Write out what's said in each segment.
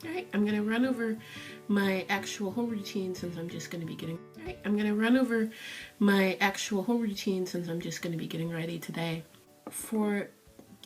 Alright, I'm gonna run over my actual whole routine since I'm just gonna be getting ready today. For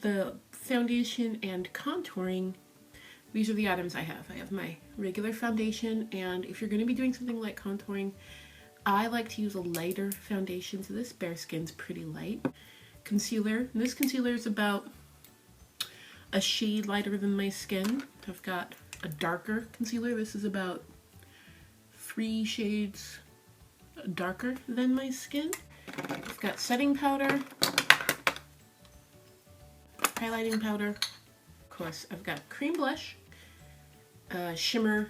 the foundation and contouring, these are the items I have. I have my regular foundation, and if you're gonna be doing something like contouring, I like to use a lighter foundation, so this Bare Skin's pretty light. Concealer, and this concealer is about a shade lighter than my skin. I've got a darker concealer. This is about 3 shades darker than my skin. I've got setting powder, highlighting powder. Of course, I've got cream blush, shimmer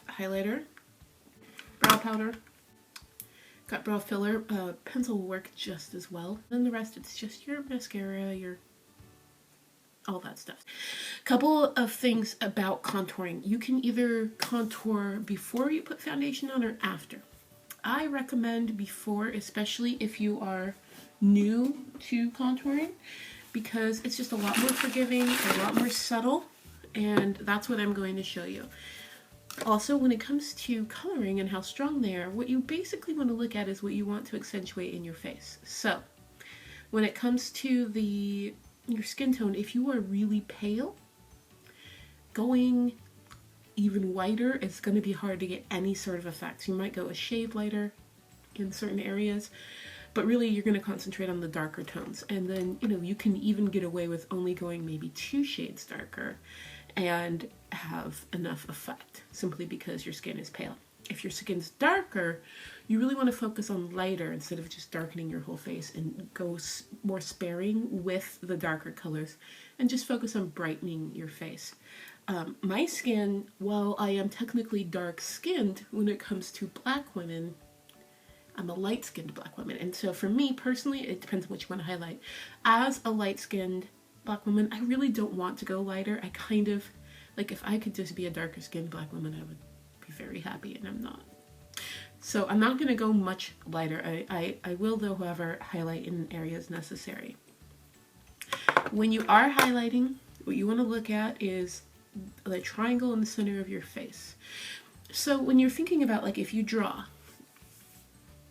highlighter, brow powder, got brow filler. Pencil will work just as well. Then the rest, it's just your mascara, your all that stuff. Couple of things about contouring. You can either contour before you put foundation on or after. I recommend before, especially if you are new to contouring, because it's just a lot more forgiving, a lot more subtle, and that's what I'm going to show you. Also, when it comes to coloring and how strong they are, what you basically want to look at is what you want to accentuate in your face. So, when it comes to your skin tone, if you are really pale, going even whiter is going to be hard to get any sort of effect. You might go a shade lighter in certain areas, but really you're going to concentrate on the darker tones. And then, you can even get away with only going maybe 2 shades darker and have enough effect simply because your skin is pale. If your skin's darker, you really want to focus on lighter instead of just darkening your whole face, and go more sparing with the darker colors and just focus on brightening your face. My skin, while I am technically dark-skinned, when it comes to black women, I'm a light-skinned black woman. And so for me personally, it depends on what you want to highlight. As a light-skinned black woman, I really don't want to go lighter. I kind of, if I could just be a darker-skinned black woman, I would be very happy, and I'm not. So I'm not going to go much lighter. I will, though, however, highlight in areas necessary. When you are highlighting, what you want to look at is the triangle in the center of your face. So when you're thinking about, if you draw,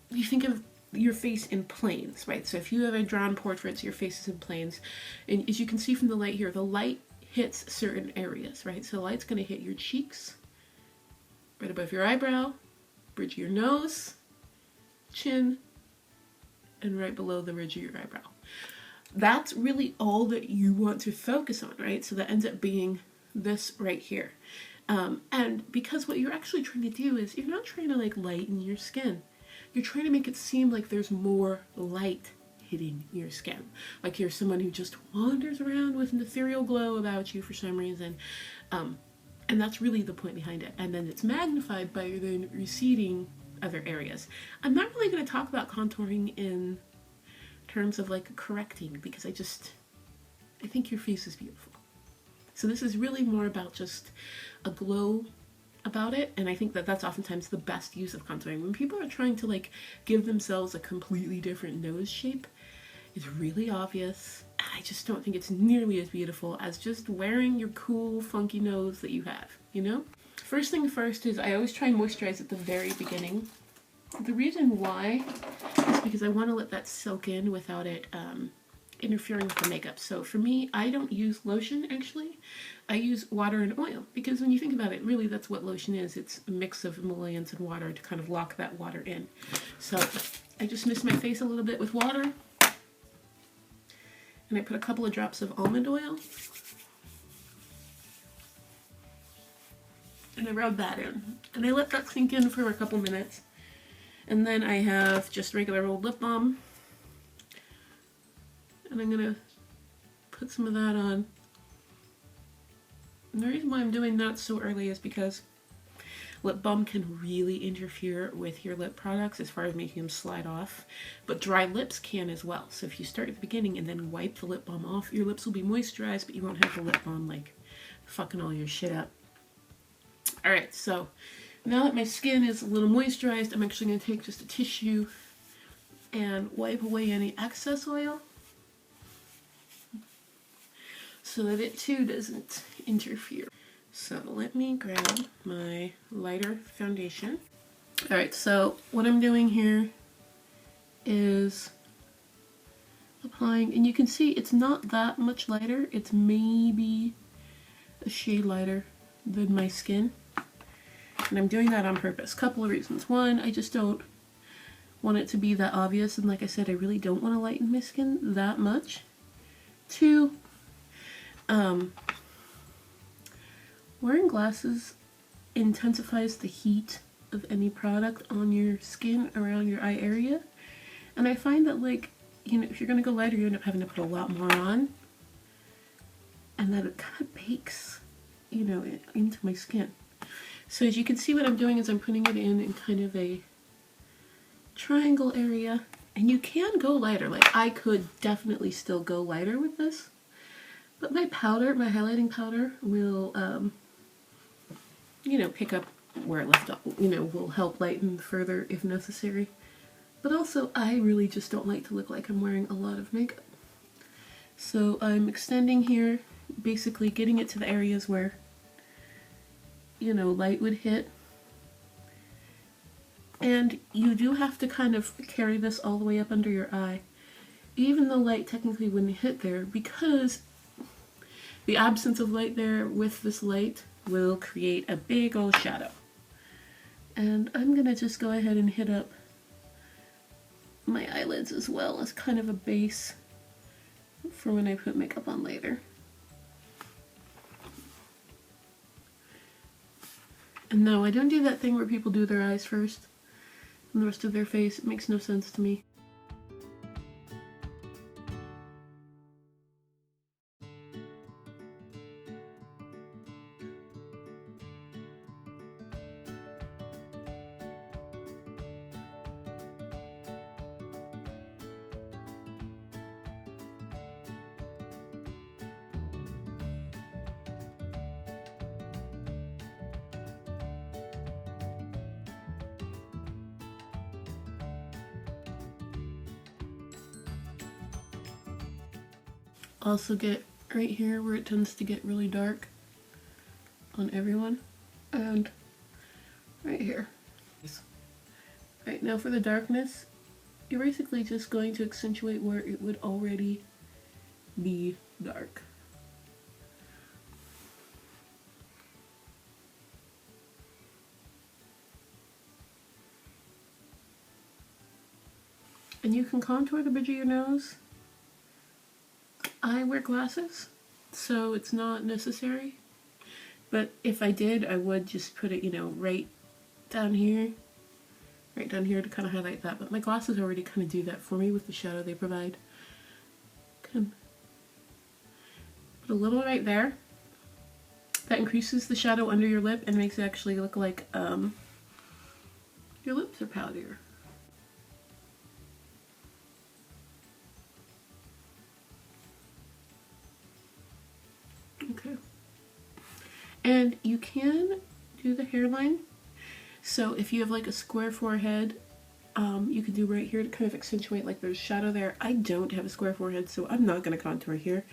you think of your face in planes, right? So if you have drawn portraits, your face is in planes. And as you can see from the light here, the light hits certain areas, right? So the light's going to hit your cheeks, right above your eyebrow, bridge of your nose, chin, and right below the ridge of your eyebrow. That's really all that you want to focus on, right? So that ends up being this right here. And because what you're actually trying to do is, you're not trying to lighten your skin. You're trying to make it seem like there's more light hitting your skin. Like you're someone who just wanders around with an ethereal glow about you for some reason. And that's really the point behind it. And then it's magnified by then receding other areas. I'm not really going to talk about contouring in terms of correcting, because I think your face is beautiful. So this is really more about just a glow about it, and I think that that's oftentimes the best use of contouring. When people are trying to give themselves a completely different nose shape, it's really obvious, and I just don't think it's nearly as beautiful as just wearing your cool, funky nose that you have, First thing first is I always try and moisturize at the very beginning. The reason why is because I want to let that soak in without it interfering with the makeup. So for me, I don't use lotion, actually. I use water and oil, because when you think about it, really that's what lotion is. It's a mix of emollients and water to kind of lock that water in. So I just mist my face a little bit with water, and I put a couple of drops of almond oil, and I rub that in. And I let that sink in for a couple minutes. And then I have just regular old lip balm, and I'm going to put some of that on. And the reason why I'm doing that so early is because lip balm can really interfere with your lip products as far as making them slide off, but dry lips can as well. So if you start at the beginning and then wipe the lip balm off, your lips will be moisturized, but you won't have the lip balm fucking all your shit up. Alright, so now that my skin is a little moisturized, I'm actually going to take just a tissue and wipe away any excess oil so that it too doesn't interfere. So let me grab my lighter foundation. Alright, so what I'm doing here is applying, and you can see it's not that much lighter. It's maybe a shade lighter than my skin. And I'm doing that on purpose. Couple of reasons. One, I just don't want it to be that obvious, and like I said, I really don't want to lighten my skin that much. Two, wearing glasses intensifies the heat of any product on your skin around your eye area. And I find that, like, you know, if you're gonna go lighter, you end up having to put a lot more on. And that it kind of bakes, you know, into my skin. So as you can see, what I'm doing is I'm putting it in kind of a triangle area. And you can go lighter. Like, I could definitely still go lighter with this. But my powder, my highlighting powder, will, you know, pick up where it left off. You know, will help lighten further if necessary. But also, I really just don't like to look like I'm wearing a lot of makeup. So I'm extending here, basically getting it to the areas where, you know, light would hit. And you do have to kind of carry this all the way up under your eye, even though light technically wouldn't hit there, because the absence of light there with this light will create a big old shadow. And I'm gonna just go ahead and hit up my eyelids as well as kind of a base for when I put makeup on later. And no, I don't do that thing where people do their eyes first and the rest of their face. It makes no sense to me. Also get right here where it tends to get really dark on everyone, and right here. Right now for the darkness, you're basically just going to accentuate where it would already be dark. And you can contour the bridge of your nose. I wear glasses, so it's not necessary. But if I did, I would just put it, you know, right down here to kind of highlight that. But my glasses already kind of do that for me with the shadow they provide. Put a little right there. That increases the shadow under your lip and makes it actually look like your lips are powderier. Okay. And you can do the hairline. So if you have like a square forehead, you can do right here to kind of accentuate like there's shadow there. I don't have a square forehead, so I'm not going to contour here.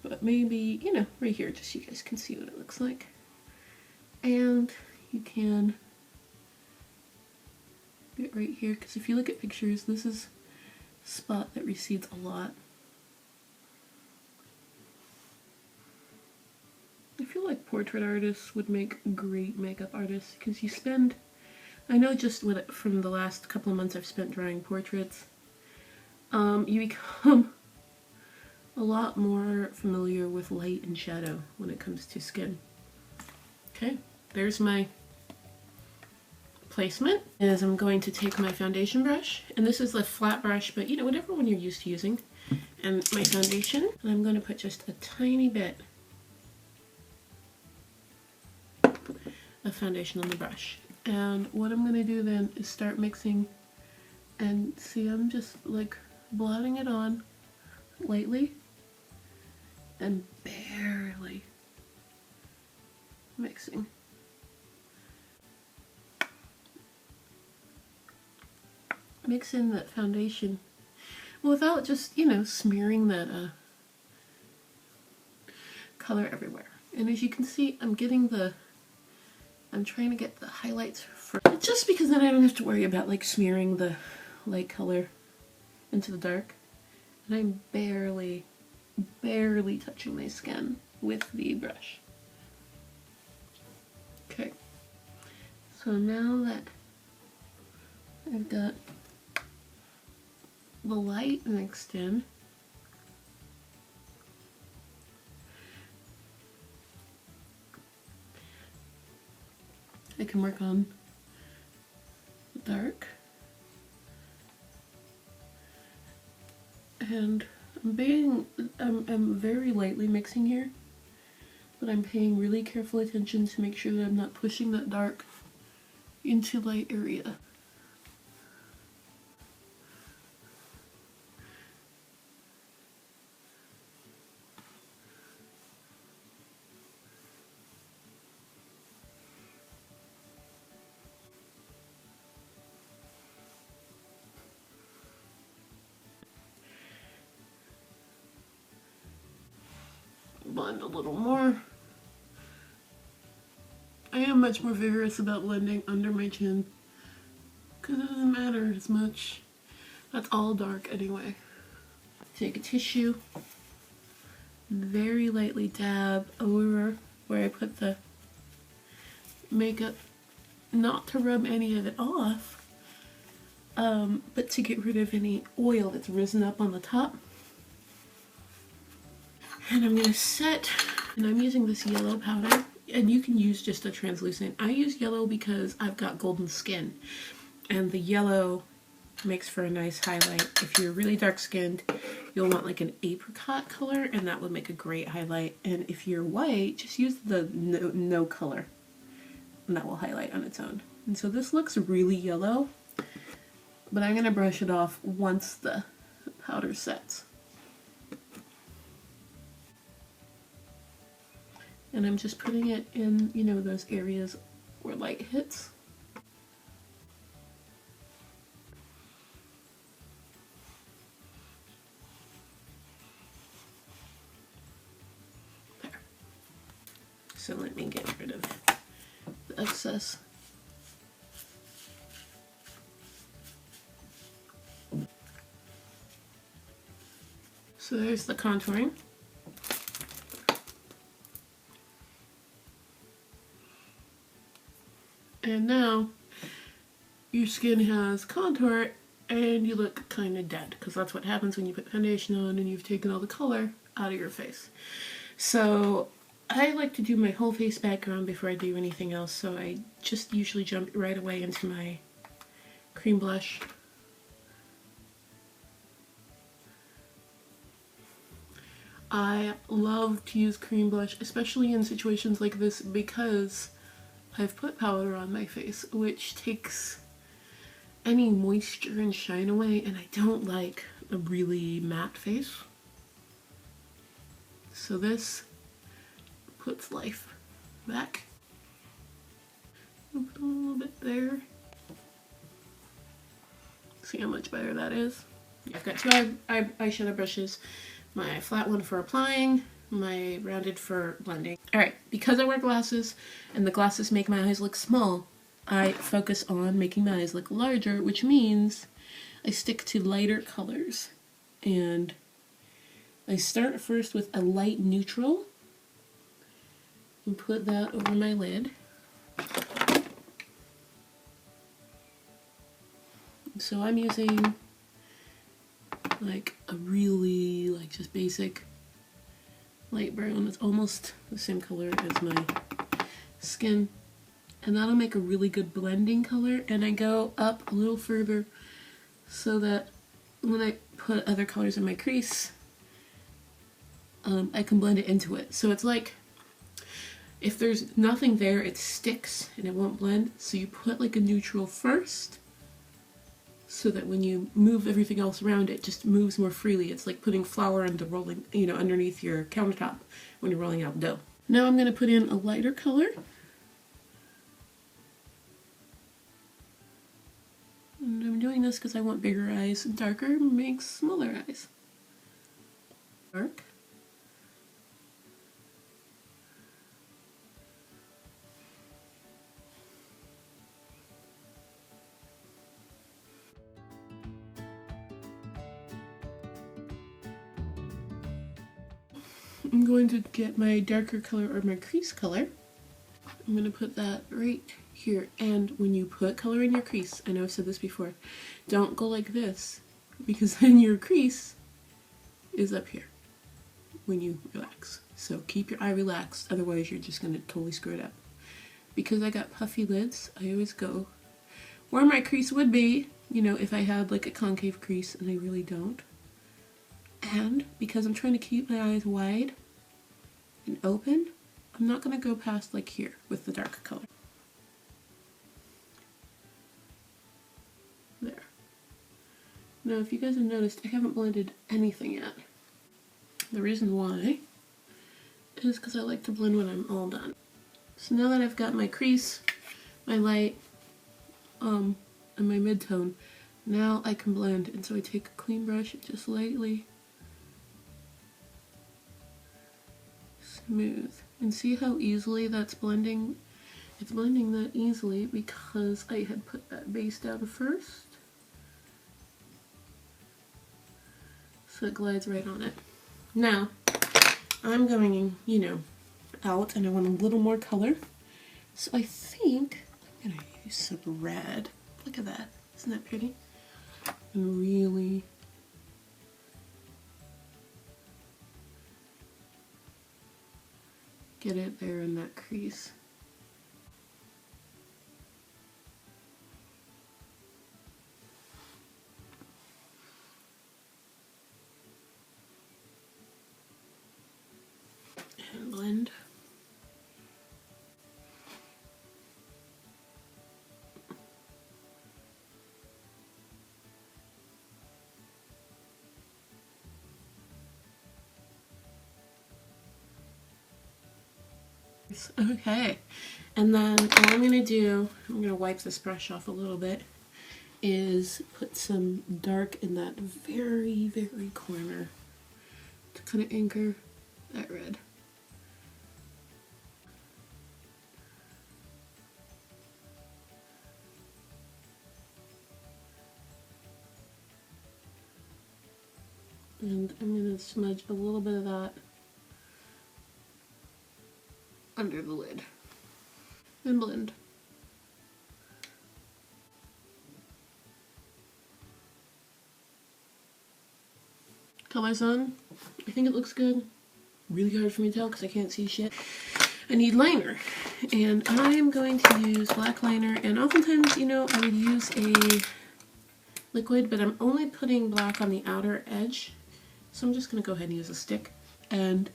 But maybe, you know, right here, just so you guys can see what it looks like. And you can do it right here, because if you look at pictures, this is a spot that recedes a lot. I feel like portrait artists would make great makeup artists, because you spend, I know just with it, from the last couple of months I've spent drawing portraits, you become a lot more familiar with light and shadow when it comes to skin. Okay, there's my placement. Is I'm going to take my foundation brush, and this is a flat brush, but you know, whatever one you're used to using, and my foundation, and I'm going to put just a tiny bit of foundation on the brush. And what I'm going to do then is start mixing, and see, I'm just like blotting it on lightly and barely mixing. Mix in that foundation without just, you know, smearing that color everywhere. And as you can see, I'm trying to get the highlights first, just because then I don't have to worry about like smearing the light color into the dark. And I'm barely touching my skin with the brush. Okay, so now that I've got the light mixed in, I can work on the dark. And I'm very lightly mixing here, but I'm paying really careful attention to make sure that I'm not pushing that dark into light area. Blend a little more. I am much more vigorous about blending under my chin because it doesn't matter as much. That's all dark anyway. Take a tissue, very lightly dab over where I put the makeup, not to rub any of it off, but to get rid of any oil that's risen up on the top. And I'm gonna set, and I'm using this yellow powder, and you can use just a translucent. I use yellow because I've got golden skin, and the yellow makes for a nice highlight. If you're really dark skinned, you'll want like an apricot color, and that would make a great highlight. And if you're white, just use the no color, and that will highlight on its own. And so this looks really yellow, but I'm gonna brush it off once the powder sets. And I'm just putting it in, you know, those areas where light hits. There. So let me get rid of the excess. So there's the contouring. And now your skin has contour and you look kind of dead, because that's what happens when you put foundation on and you've taken all the color out of your face. So I like to do my whole face background before I do anything else, so I just usually jump right away into my cream blush. I love to use cream blush, especially in situations like this, because I've put powder on my face, which takes any moisture and shine away, and I don't like a really matte face. So this puts life back. I'll put a little bit there. See how much better that is? I've got two eyeshadow brushes. My flat one for applying, my rounded for blending. Alright, because I wear glasses and the glasses make my eyes look small, I focus on making my eyes look larger, which means I stick to lighter colors. And I start first with a light neutral and put that over my lid. So I'm using like a really just basic light brown. It's almost the same color as my skin, and that'll make a really good blending color. And I go up a little further so that when I put other colors in my crease, I can blend it into it. So it's like if there's nothing there, it sticks and it won't blend. So you put like a neutral first, so that when you move everything else around, it just moves more freely. It's like putting flour into rolling, underneath your countertop when you're rolling out dough. Now I'm going to put in a lighter color. And I'm doing this because I want bigger eyes. Darker makes smaller eyes. Dark. I'm going to get my darker color or my crease color. I'm going to put that right here. And when you put color in your crease, I know I've said this before, don't go like this, because then your crease is up here when you relax. So keep your eye relaxed, otherwise you're just going to totally screw it up. Because I got puffy lids, I always go where my crease would be, you know, if I had like a concave crease, and I really don't. And because I'm trying to keep my eyes wide and open, I'm not going to go past like here with the dark color. There. Now if you guys have noticed, I haven't blended anything yet. The reason why is because I like to blend when I'm all done. So now that I've got my crease, my light, and my mid-tone, now I can blend. And so I take a clean brush and just lightly smooth. And see how easily that's blending? It's blending that easily because I had put that base down first. So it glides right on it. Now, I'm going, you know, out, and I want a little more color. So I think I'm going to use some red. Look at that. Isn't that pretty? And really get it there in that crease. And blend. Okay, and then what I'm going to do, I'm going to wipe this brush off a little bit, is put some dark in that very, very corner to kind of anchor that red. And I'm going to smudge a little bit of that under the lid and blend. Color's on. I think it looks good. Really hard for me to tell because I can't see shit. I need liner, and I'm going to use black liner, and oftentimes, you know, I would use a liquid, but I'm only putting black on the outer edge, so I'm just going to go ahead and use a stick. And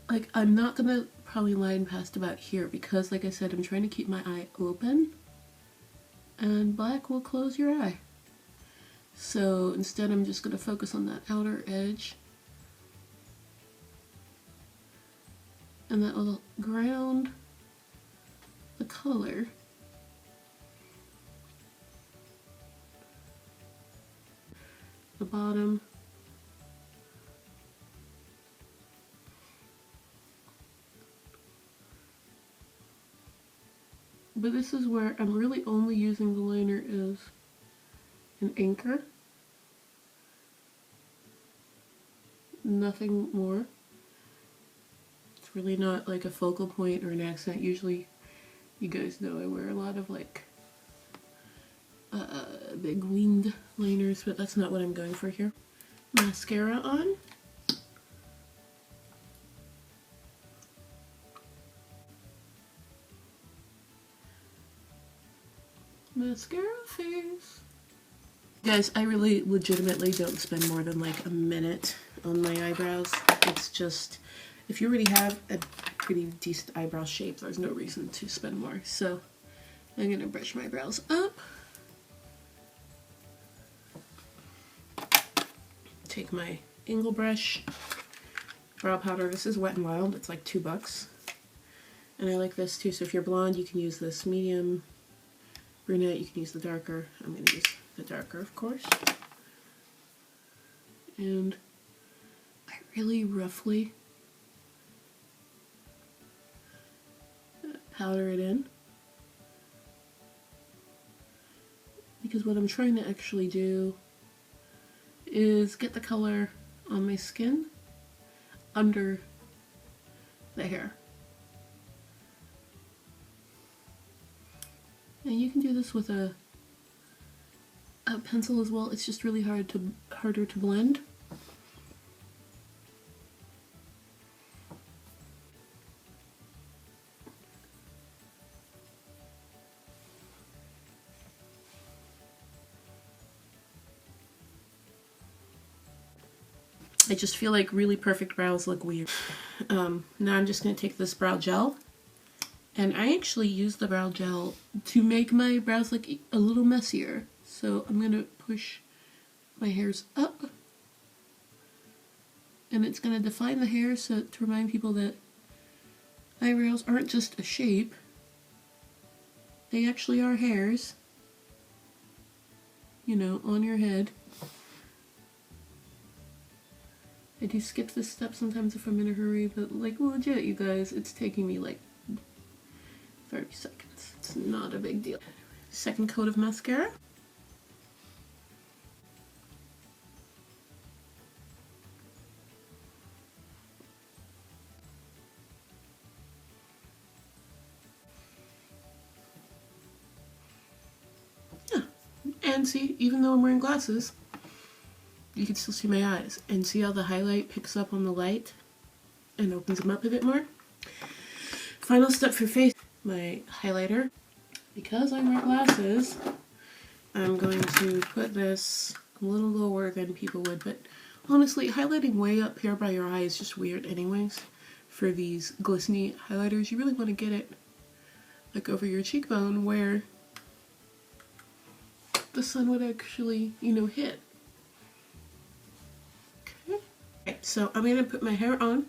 like, I'm not going to probably line past about here because, like I said, I'm trying to keep my eye open, and black will close your eye. So instead I'm just going to focus on that outer edge, and that will ground the color. The bottom. But this is where I'm really only using the liner as an anchor. Nothing more. It's really not like a focal point or an accent. Usually, you guys know I wear a lot of like big winged liners, but that's not what I'm going for here. Mascara on. Mascara face. Guys, I really legitimately don't spend more than like a minute on my eyebrows. It's just, if you already have a pretty decent eyebrow shape, there's no reason to spend more. So I'm gonna brush my brows up. Take my angle brush, brow powder. This is Wet n Wild. It's like $2. And I like this too. So if you're blonde, you can use this medium. Brunette, you can use the darker. I'm going to use the darker, of course. And I really roughly powder it in, because what I'm trying to actually do is get the color on my skin under the hair. And you can do this with a pencil as well. It's just really harder to blend. I just feel like really perfect brows look weird. Now I'm just going to take this brow gel, and I actually use the brow gel to make my brows look a little messier. So I'm going to push my hairs up, and it's going to define the hair, so to remind people that eyebrows aren't just a shape, they actually are hairs, you know, on your head. I do skip this step sometimes if I'm in a hurry, but like legit, you guys, it's taking me like 30 seconds. It's not a big deal. Second coat of mascara. Yeah, and see, even though I'm wearing glasses, you can still see my eyes. And see how the highlight picks up on the light and opens them up a bit more? Final step for face, my highlighter. Because I wear glasses, I'm going to put this a little lower than people would, but honestly, highlighting way up here by your eye is just weird anyways. For these glistening highlighters, you really want to get it like over your cheekbone where the sun would actually, you know, hit. Okay, so I'm going to put my hair on,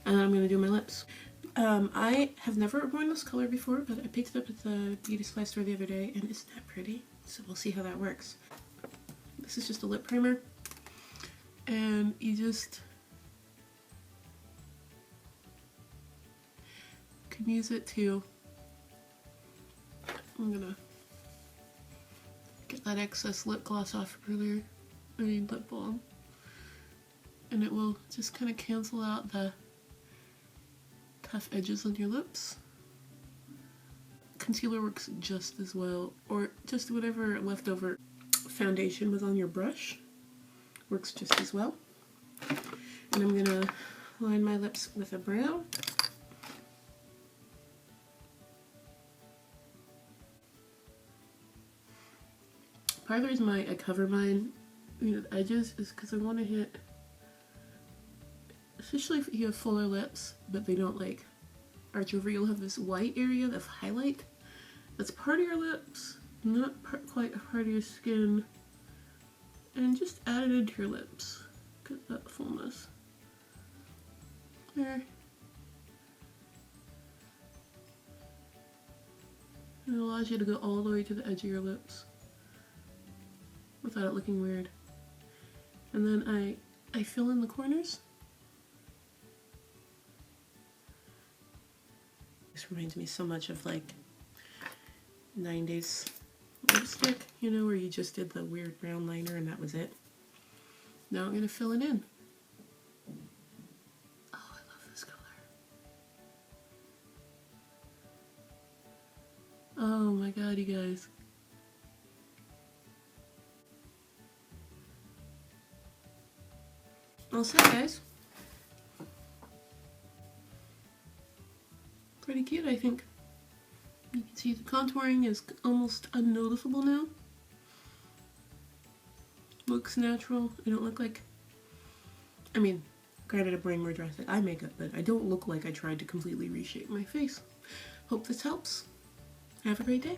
and then I'm going to do my lips. I have never worn this color before, but I picked it up at the beauty supply store the other day, and isn't that pretty? So we'll see how that works. This is just a lip primer, and you just can use it to, I'm gonna get that excess lip gloss off earlier, lip balm. And it will just kind of cancel out the tough edges on your lips. Concealer works just as well, or just whatever leftover foundation was on your brush works just as well. And I'm gonna line my lips with a brown. Part of the reason why I cover mine, you know, the edges is because I want to hit, especially if you have fuller lips, but they don't like arch over, you'll have this white area of highlight that's part of your lips, not quite a part of your skin, and just add it into your lips. Get that fullness. There. And it allows you to go all the way to the edge of your lips without it looking weird. And then I fill in the corners. This reminds me so much of like 90s lipstick, you know, where you just did the weird brown liner and that was it. Now I'm gonna fill it in. Oh, I love this color. Oh my god, you guys. All set, guys. Pretty cute, I think. You can see the contouring is almost unnoticeable now. Looks natural. I don't look like, I mean, granted I'm wearing more drastic eye makeup, but I don't look like I tried to completely reshape my face. Hope this helps. Have a great day.